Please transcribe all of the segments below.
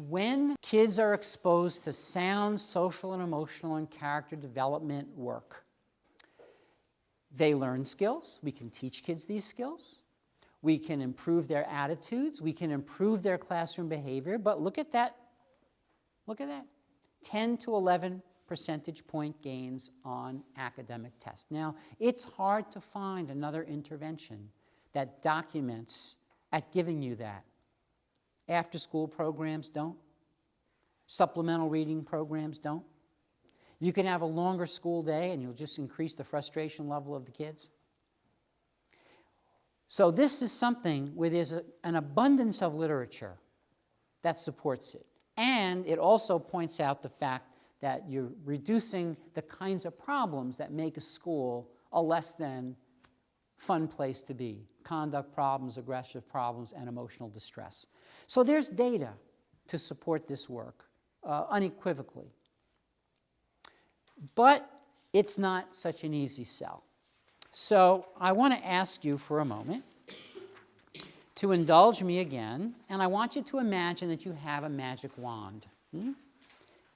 when kids are exposed to sound social and emotional and character development work, they learn skills. We can teach kids these skills. We can improve their attitudes. We can improve their classroom behavior. But look at that. Look at that. 10 to 11 percentage point gains on academic tests. Now, it's hard to find another intervention that documents at giving you that. After-school programs don't. Supplemental reading programs don't. You can have a longer school day and you'll just increase the frustration level of the kids. So this is something where there's an abundance of literature that supports it. And it also points out the fact that you're reducing the kinds of problems that make a school a less than fun place to be. Conduct problems, aggressive problems, and emotional distress. So there's data to support this work, unequivocally. But it's not such an easy sell. So I want to ask you for a moment to indulge me again, and I want you to imagine that you have a magic wand.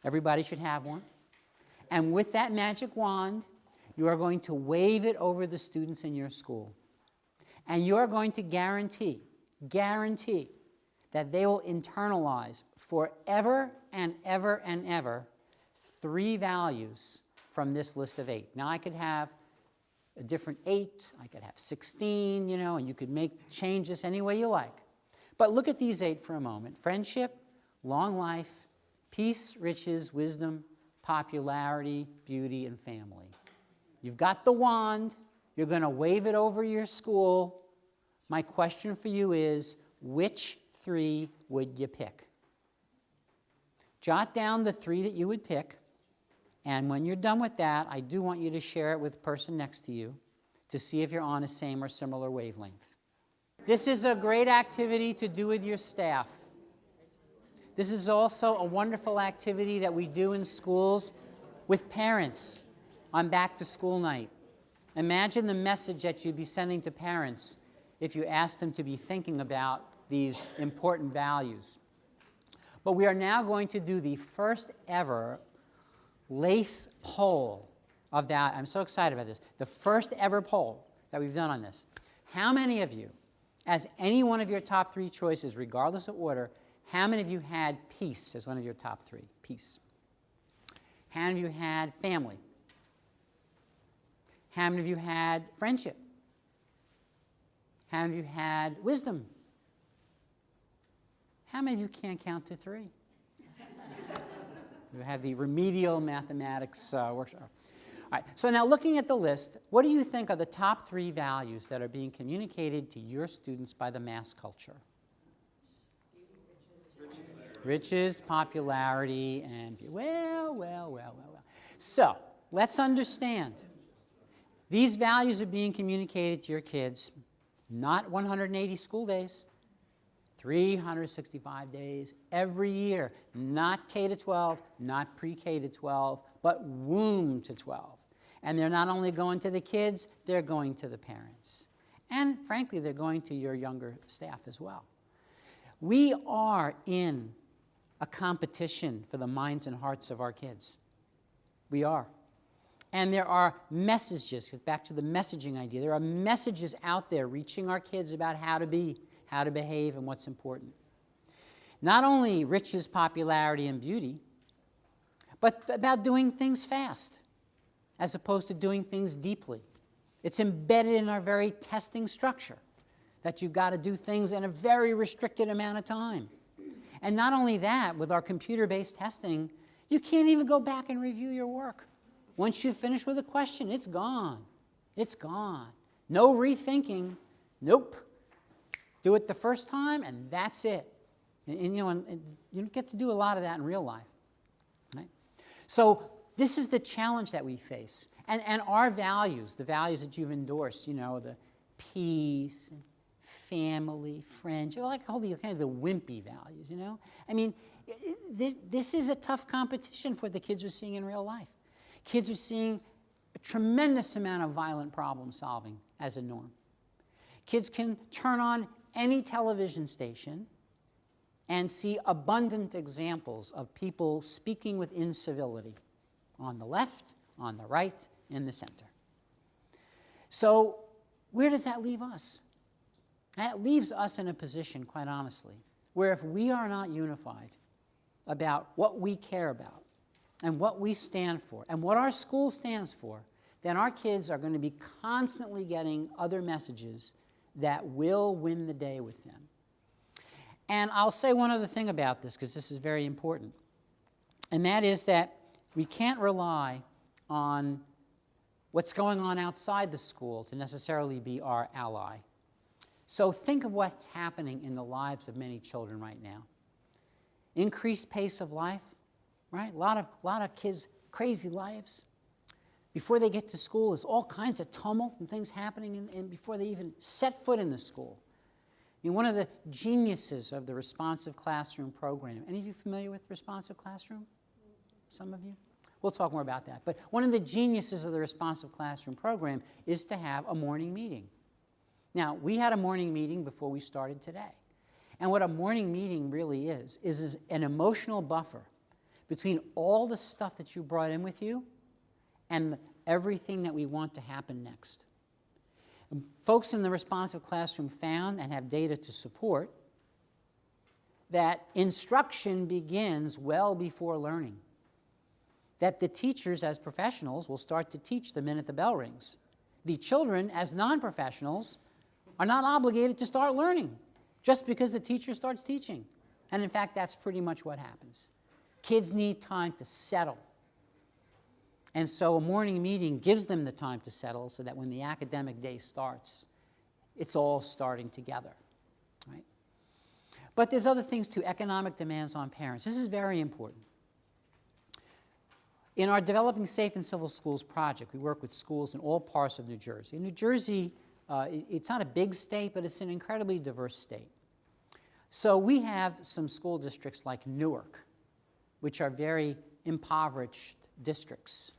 Everybody should have one. And with that magic wand, you are going to wave it over the students in your school. And you are going to guarantee that they will internalize forever and ever and ever 3 values from this list of 8. Now, I could have a different 8, I could have 16, and you could make changes any way you like. But look at these 8 for a moment. Friendship, long life, peace, riches, wisdom, popularity, beauty, and family. You've got the wand. You're going to wave it over your school. My question for you is, which 3 would you pick? Jot down the 3 that you would pick. And when you're done with that, I do want you to share it with the person next to you to see if you're on a same or similar wavelength. This is a great activity to do with your staff. This is also a wonderful activity that we do in schools with parents on back-to-school night. Imagine the message that you'd be sending to parents if you asked them to be thinking about these important values. But we are now going to do the first ever LACE poll of that. I'm so excited about this. The first ever poll that we've done on this. How many of you, as any one of your top 3 choices, regardless of order, how many of you had peace as one of your top 3? Peace. How many of you had family? How many of you had friendship? How many of you had wisdom? How many of you can't count to 3? You have the remedial mathematics workshop. All right, so now looking at the list, what do you think are the top 3 values that are being communicated to your students by the mass culture? Riches, popularity, and well. So let's understand. These values are being communicated to your kids, not 180 school days, 365 days every year, not K to 12, not pre-K to 12, but womb to 12. And they're not only going to the kids, they're going to the parents. And frankly, they're going to your younger staff as well. We are in a competition for the minds and hearts of our kids. We are. And there are messages, back to the messaging idea, there are messages out there reaching our kids about how to be, how to behave, and what's important. Not only riches, popularity, and beauty, but about doing things fast, as opposed to doing things deeply. It's embedded in our very testing structure, that you've got to do things in a very restricted amount of time. And not only that, with our computer-based testing, you can't even go back and review your work. Once you finish with a question, it's gone. It's gone. No rethinking. Nope. Do it the first time, and that's it. And you don't get to do a lot of that in real life. Right? So this is the challenge that we face. And our values, the values that you've endorsed, the peace, and family, friendship, like all the kind of the wimpy values, I mean, this is a tough competition for what the kids are seeing in real life. Kids are seeing a tremendous amount of violent problem solving as a norm. Kids can turn on any television station and see abundant examples of people speaking with incivility on the left, on the right, in the center. So where does that leave us? That leaves us in a position, quite honestly, where if we are not unified about what we care about and what we stand for and what our school stands for, then our kids are going to be constantly getting other messages that will win the day with them. And I'll say one other thing about this, because this is very important, and that is that we can't rely on what's going on outside the school to necessarily be our ally. So think of what's happening in the lives of many children right now. Increased pace of life, right? A lot of kids, crazy lives. Before they get to school, there's all kinds of tumult and things happening and before they even set foot in the school. I mean, one of the geniuses of the responsive classroom program, any of you familiar with responsive classroom? Some of you? We'll talk more about that. But one of the geniuses of the responsive classroom program is to have a morning meeting. Now, we had a morning meeting before we started today. And what a morning meeting really is an emotional buffer between all the stuff that you brought in with you and everything that we want to happen next. And folks in the responsive classroom found, and have data to support, that instruction begins well before learning. That the teachers, as professionals, will start to teach the minute the bell rings. The children, as non-professionals, are not obligated to start learning just because the teacher starts teaching. And in fact, that's pretty much what happens. Kids need time to settle. And so a morning meeting gives them the time to settle so that when the academic day starts, it's all starting together, right? But there's other things too, economic demands on parents. This is very important. In our Developing Safe and Civil Schools project, we work with schools in all parts of New Jersey. In New Jersey, it's not a big state, but it's an incredibly diverse state. So we have some school districts like Newark, which are very impoverished districts.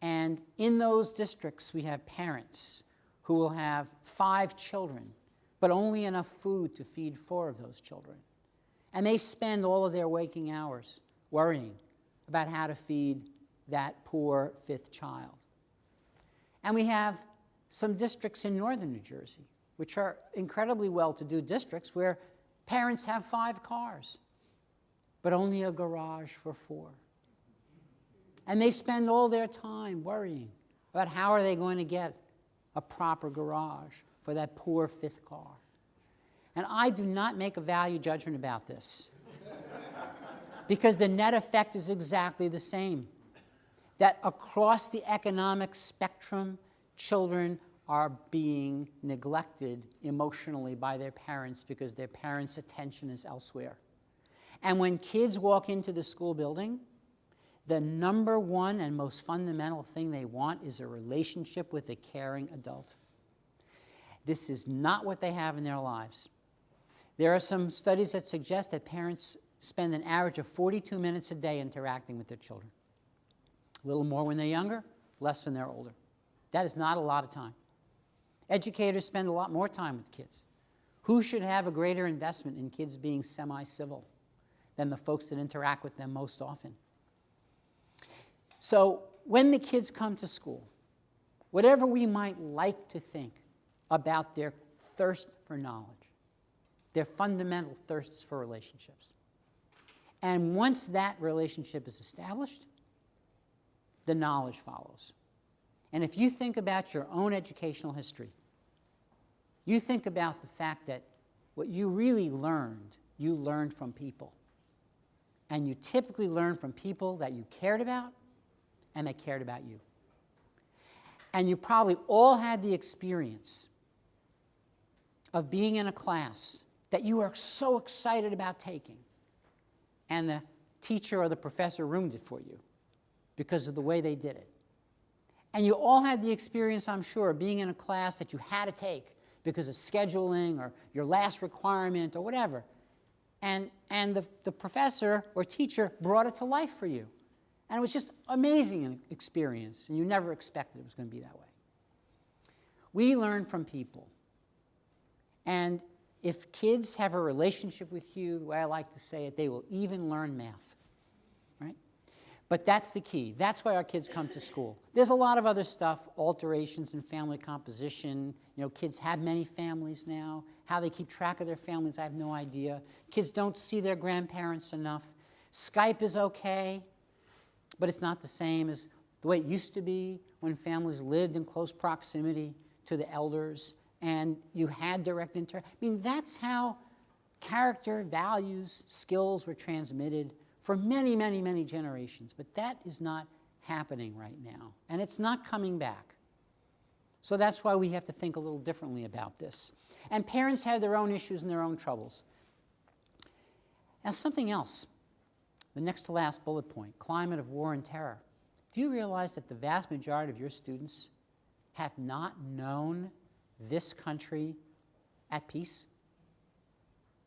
And in those districts, we have parents who will have 5 children, but only enough food to feed 4 of those children. And they spend all of their waking hours worrying about how to feed that poor 5th child. And we have some districts in northern New Jersey, which are incredibly well-to-do districts where parents have 5 cars, but only a garage for 4. And they spend all their time worrying about how are they going to get a proper garage for that poor 5th car. And I do not make a value judgment about this because the net effect is exactly the same. That across the economic spectrum, children are being neglected emotionally by their parents because their parents' attention is elsewhere. And when kids walk into the school building, the number one and most fundamental thing they want is a relationship with a caring adult. This is not what they have in their lives. There are some studies that suggest that parents spend an average of 42 minutes a day interacting with their children. A little more when they're younger, less when they're older. That is not a lot of time. Educators spend a lot more time with kids. Who should have a greater investment in kids being semi-civil than the folks that interact with them most often? So when the kids come to school, whatever we might like to think about their thirst for knowledge, their fundamental thirsts for relationships, and once that relationship is established, the knowledge follows. And if you think about your own educational history, you think about the fact that what you really learned, you learned from people. And you typically learned from people that you cared about and that cared about you. And you probably all had the experience of being in a class that you were so excited about taking, and the teacher or the professor ruined it for you because of the way they did it. And you all had the experience, I'm sure, of being in a class that you had to take because of scheduling or your last requirement or whatever. And the professor or teacher brought it to life for you. And it was just amazing experience, and you never expected it was going to be that way. We learn from people. And if kids have a relationship with you, the way I like to say it, they will even learn math, right? But that's the key. That's why our kids come to school. There's a lot of other stuff, alterations in family composition. You know, kids have many families now. How they keep track of their families, I have no idea. Kids don't see their grandparents enough. Skype is okay, but it's not the same as the way it used to be when families lived in close proximity to the elders and you had direct interaction. I mean, that's how character, values, skills were transmitted for many, many, many generations. But that is not happening right now, and it's not coming back. So that's why we have to think a little differently about this. And parents have their own issues and their own troubles. Now, something else, the next to last bullet point, climate of war and terror. Do you realize that the vast majority of your students have not known this country at peace?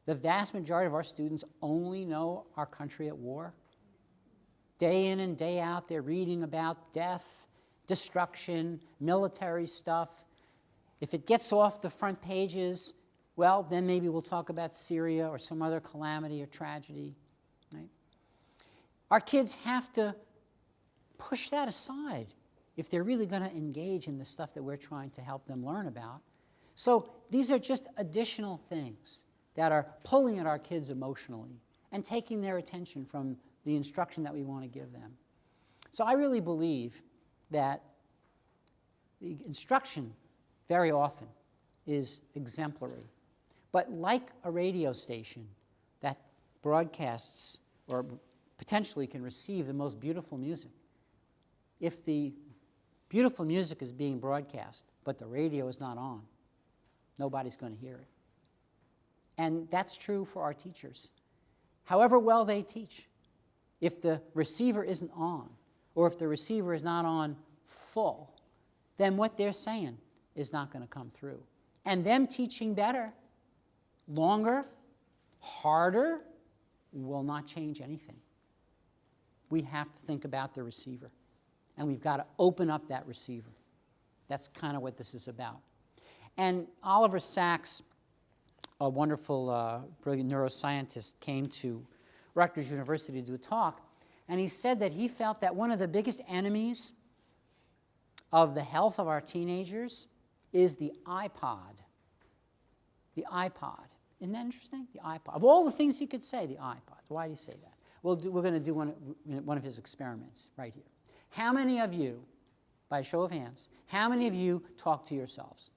The vast majority of our students only know our country at war. Day in and day out, they're reading about death, destruction, military stuff. If it gets off the front pages, well, then maybe we'll talk about Syria or some other calamity or tragedy, right? Our kids have to push that aside if they're really going to engage in the stuff that we're trying to help them learn about. So these are just additional things that are pulling at our kids emotionally and taking their attention from the instruction that we want to give them. So I really believe that the instruction very often is exemplary. But like a radio station that broadcasts or potentially can receive the most beautiful music, if the beautiful music is being broadcast but the radio is not on, nobody's going to hear it. And that's true for our teachers. However well they teach, if the receiver isn't on, or if the receiver is not on full, then what they're saying is not going to come through. And them teaching better, longer, harder, will not change anything. We have to think about the receiver, and we've got to open up that receiver. That's kind of what this is about. And Oliver Sacks, a wonderful, brilliant neuroscientist, came to Rutgers University to do a talk, and he said that he felt that one of the biggest enemies of the health of our teenagers is the iPod. The iPod. Isn't that interesting? The iPod. Of all the things he could say, the iPod. Why do you say that? We're going to do one of his experiments right here. How many of you, by a show of hands, how many of you talk to yourselves?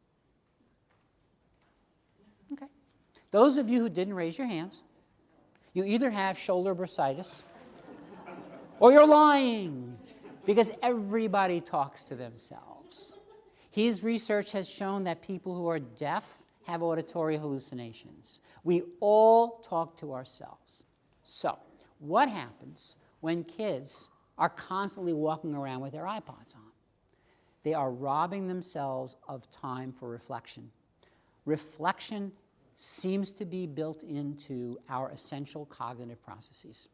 Okay. Those of you who didn't raise your hands, you either have shoulder bursitis or you're lying, because everybody talks to themselves. His research has shown that people who are deaf have auditory hallucinations. We all talk to ourselves. So, what happens when kids are constantly walking around with their iPods on? They are robbing themselves of time for reflection. Reflection seems to be built into our essential cognitive processes.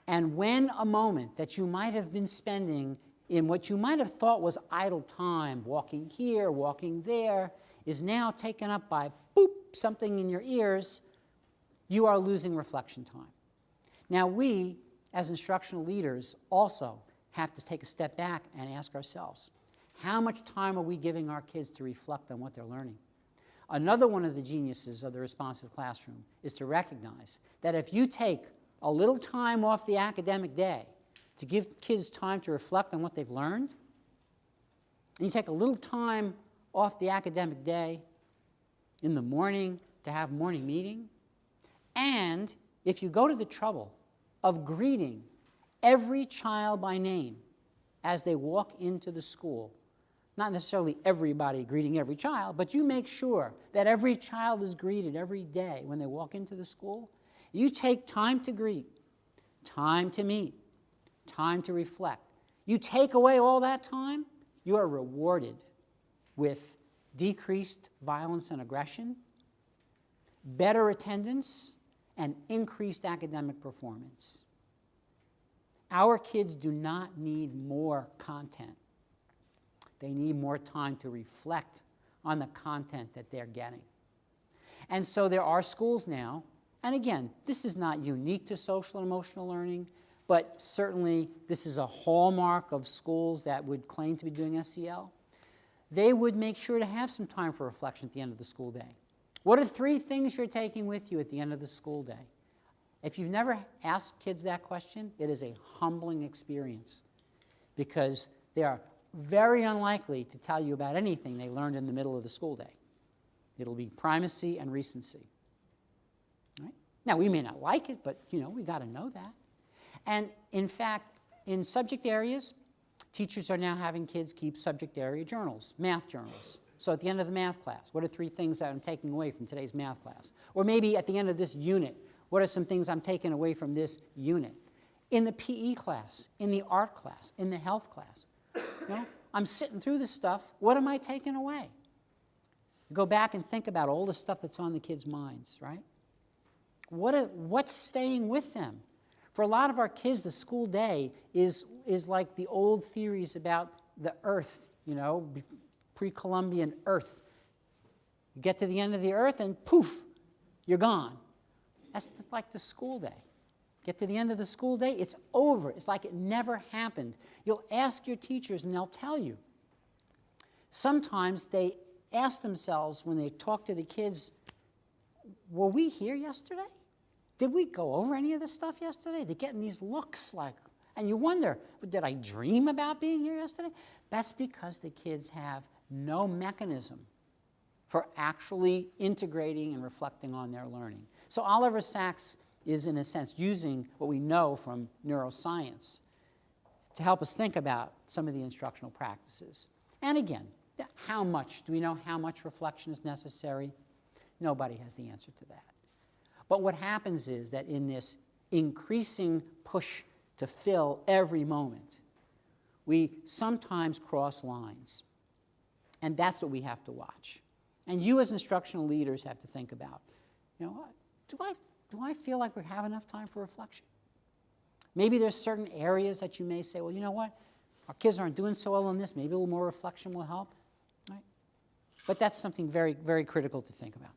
And when a moment that you might have been spending in what you might have thought was idle time, walking here, walking there, is now taken up by, boop, something in your ears, you are losing reflection time. Now we, as instructional leaders, also have to take a step back and ask ourselves, how much time are we giving our kids to reflect on what they're learning? Another one of the geniuses of the responsive classroom is to recognize that if you take a little time off the academic day to give kids time to reflect on what they've learned, and you take a little time off the academic day in the morning to have morning meeting, and if you go to the trouble of greeting every child by name as they walk into the school, not necessarily everybody greeting every child, but you make sure that every child is greeted every day when they walk into the school. You take time to greet, time to meet, time to reflect. You take away all that time, you are rewarded with decreased violence and aggression, better attendance, and increased academic performance. Our kids do not need more content. They need more time to reflect on the content that they're getting. And so there are schools now, and again, this is not unique to social and emotional learning, but certainly this is a hallmark of schools that would claim to be doing SEL. They would make sure to have some time for reflection at the end of the school day. What are 3 things you're taking with you at the end of the school day? If you've never asked kids that question, it is a humbling experience because they are very unlikely to tell you about anything they learned in the middle of the school day. It'll be primacy and recency. Right? Now, we may not like it, but we got to know that. And in fact, in subject areas, teachers are now having kids keep subject area journals, math journals. So at the end of the math class, what are 3 things that I'm taking away from today's math class? Or maybe at the end of this unit, what are some things I'm taking away from this unit? In the PE class, in the art class, in the health class. I'm sitting through this stuff. What am I taking away? Go back and think about all the stuff that's on the kids' minds, right? What's staying with them? For a lot of our kids, the school day is like the old theories about the earth, pre-Columbian earth. You get to the end of the earth and poof, you're gone. That's like the school day. Get to the end of the school day, it's over. It's like it never happened. You'll ask your teachers and they'll tell you. Sometimes they ask themselves when they talk to the kids, were we here yesterday? Did we go over any of this stuff yesterday? They're getting these looks like, and you wonder, did I dream about being here yesterday? That's because the kids have no mechanism for actually integrating and reflecting on their learning. So Oliver Sacks is, in a sense, using what we know from neuroscience to help us think about some of the instructional practices. And again, do we know how much reflection is necessary? Nobody has the answer to that. But what happens is that in this increasing push to fill every moment, we sometimes cross lines. And that's what we have to watch. And you as instructional leaders have to think about, do I feel like we have enough time for reflection? Maybe there's certain areas that you may say, well, you know what? Our kids aren't doing so well on this. Maybe a little more reflection will help. Right? But that's something very, very critical to think about.